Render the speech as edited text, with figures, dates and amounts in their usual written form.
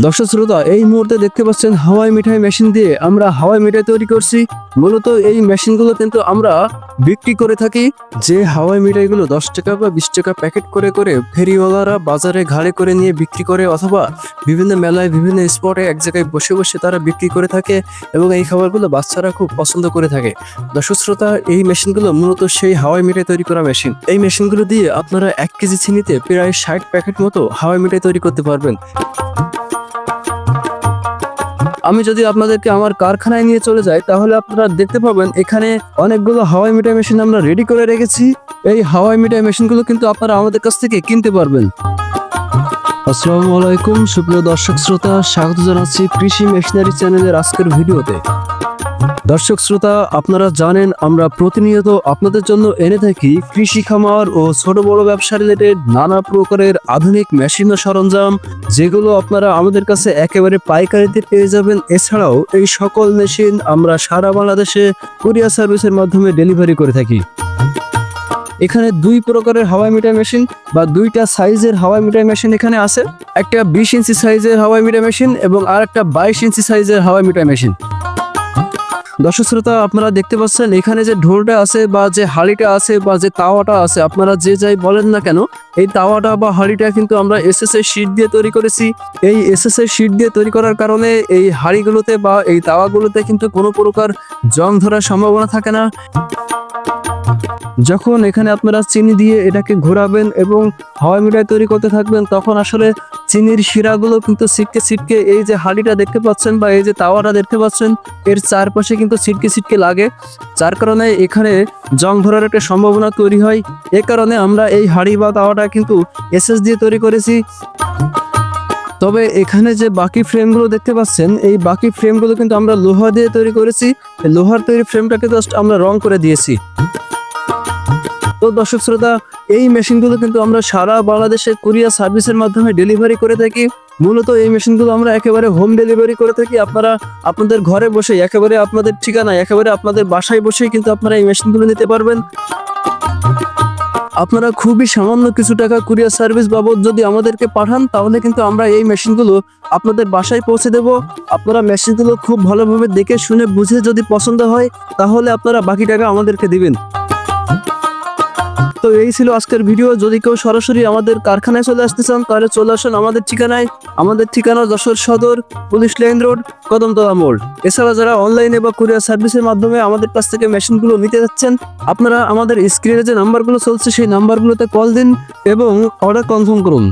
দর্শক শ্রোতা, এই মুহূর্তে দেখতে পাচ্ছেন হাওয়াই মিঠাই মেশিন দিয়ে আমরা হাওয়াই মিঠাই তৈরি করছি। মূলত এই মেশিনগুলো কিন্তু আমরা বিক্রি করে থাকি। যে হাওয়াই মিঠাইগুলো 10 টাকা বা 20 টাকা প্যাকেট করে করে ফেরিওয়ালারা বাজারে ঘাড়ে করে নিয়ে বিক্রি করে, অথবা বিভিন্ন মেলায় বিভিন্ন স্পটে এক জায়গায় বসে বসে তারা বিক্রি করে থাকে এবং এই খাবারগুলো বাচ্চারা খুব পছন্দ করে থাকে। দর্শক শ্রোতা, এই মেশিনগুলো মূলত সেই হাওয়াই মিঠাই তৈরি করা মেশিন। এই মেশিনগুলো দিয়ে আপনারা 1 কেজি চিনিতে প্রায় 60 প্যাকেট মতো হাওয়াই মিঠাই তৈরি করতে পারবেন। আমি যদি আপনাদেরকে আমার কারখানায় নিয়ে চলে যাই, তাহলে আপনারা দেখতে পাবেন এখানে অনেকগুলো হাওয়াই মিঠাই মেশিন আমরা রেডি করে রেখেছি। এই হাওয়াই মিঠাই মেশিনগুলো কিন্তু আপনারা আমাদের কাছ থেকে কিনতে পারবেন। আসসালামু আলাইকুম সুপ্রিয় দর্শক শ্রোতা, স্বাগত জানাচ্ছি কৃষি মেশিনারি চ্যানেলের আজকের ভিডিওতে। দর্শক শ্রোতা, আপনারা জানেন আমরা প্রতিনিয়ত আপনাদের জন্য এনে থাকি কৃষি খামার ও ছোট বড় ব্যবসা রিলেটেড নানা প্রকারের আধুনিক মেশিন ও সরঞ্জাম, যেগুলো আপনারা আমাদের কাছে একেবারে পাইকারিতে পেয়ে যাবেন। এছাড়াও এই সকল মেশিন আমরা সারা বাংলাদেশে কুরিয়ার সার্ভিসের মাধ্যমে ডেলিভারি করে থাকি। এখানে 2 প্রকারের হাওয়াই মিঠাই মেশিন বা 2টা সাইজের হাওয়াই মিঠাই মেশিন এখানে আছে। একটা 20 ইঞ্চি সাইজের হাওয়াই মিঠাই মেশিন এবং আর একটা 22 ইঞ্চি সাইজের হাওয়াই মিঠাই মেশিন। দর্শক শ্রোতা, আপনারা দেখতে পাচ্ছেন এখানে যে ঢোলটা আছে বা যে হাঁড়িটা আছে বা যে তাওয়াটা আছে, আপনারা যে যাই বলেন না কেন, এই তাওয়াটা বা হাঁড়িটা কিন্তু আমরা এসএসএ শীট দিয়ে তৈরি করেছি। এই এসএসএ শীট দিয়ে তৈরি করার কারণে এই হাঁড়িগুলোতে বা এই তাওয়াগুলোতে কিন্তু কোনো প্রকার জং ধরার সম্ভাবনা থাকে না। যখন এখানে আপনারা চিনি দিয়ে এটাকে ঘোরাবেন এবং হাওয়াই মিঠাই তৈরি করতে থাকবেন, তখন আসলে চিনির শিরাগুলো কিন্তু ছিটকে ছিটকে এই যে হাঁড়িটা দেখতে পাচ্ছেন বা এই যে তাওয়াটা দেখতে পাচ্ছেন, এর চারপাশে কিন্তু ছিটকে ছিটকে লাগে, যার কারণে এখানে জং ধরার একটা সম্ভাবনা তৈরি হয়। এ কারণে আমরা এই হাঁড়ি বা তাওয়াটা কিন্তু এসএস দিয়ে তৈরি করেছি। তবে এখানে যে বাকি ফ্রেমগুলো দেখতে পাচ্ছেন, এই বাকি ফ্রেমগুলো কিন্তু আমরা লোহা দিয়ে তৈরি করেছি। লোহার তৈরি ফ্রেমটাকে জাস্ট আমরা রং করে দিয়েছি। তো দর্শক শ্রোতা, এই মেশিনগুলো কিন্তু আমরা সারা বাংলাদেশে কুরিয়ার সার্ভিসের মাধ্যমে ডেলিভারি করে থাকি। মূলত এই মেশিনগুলো আমরা একেবারে হোম ডেলিভারি করে থাকি। আপনারা আপনাদের ঘরে বসে একেবারে আপনাদের ঠিকানায় একেবারে আপনাদের বাসায় বসেই কিন্তু আপনারা এই মেশিনগুলো নিতে পারবেন। আপনারা খুবই সামান্য কিছু টাকা কুরিয়ার সার্ভিস বাবদ যদি আমাদেরকে পাঠান, তাহলে কিন্তু আমরা এই মেশিনগুলো আপনাদের বাসায় পৌঁছে দেব। আপনারা মেশিনগুলো খুব ভালোভাবে দেখে শুনে বুঝে যদি পছন্দ হয়, তাহলে আপনারা বাকি টাকা আমাদেরকে দিবেন। তো এই ছিল আজকের ভিডিও। যদি কেউ সরাসরি আমাদের কারখানায় চলে আসতে চান, তাহলে চলে আসুন আমাদের ঠিকানায়। আমাদের ঠিকানা যশোর সদর, পুলিশ লাইন রোড, কদমতলা মোড়। এছাড়া যারা অনলাইনে বা কুরিয়ার সার্ভিসের মাধ্যমে আমাদের কাছ থেকে মেশিনগুলো নিতে যাচ্ছেন, আপনারা আমাদের স্ক্রিনে যে নাম্বারগুলো চলছে সেই নাম্বারগুলোতে কল দিন এবং অর্ডার কনফার্ম করুন।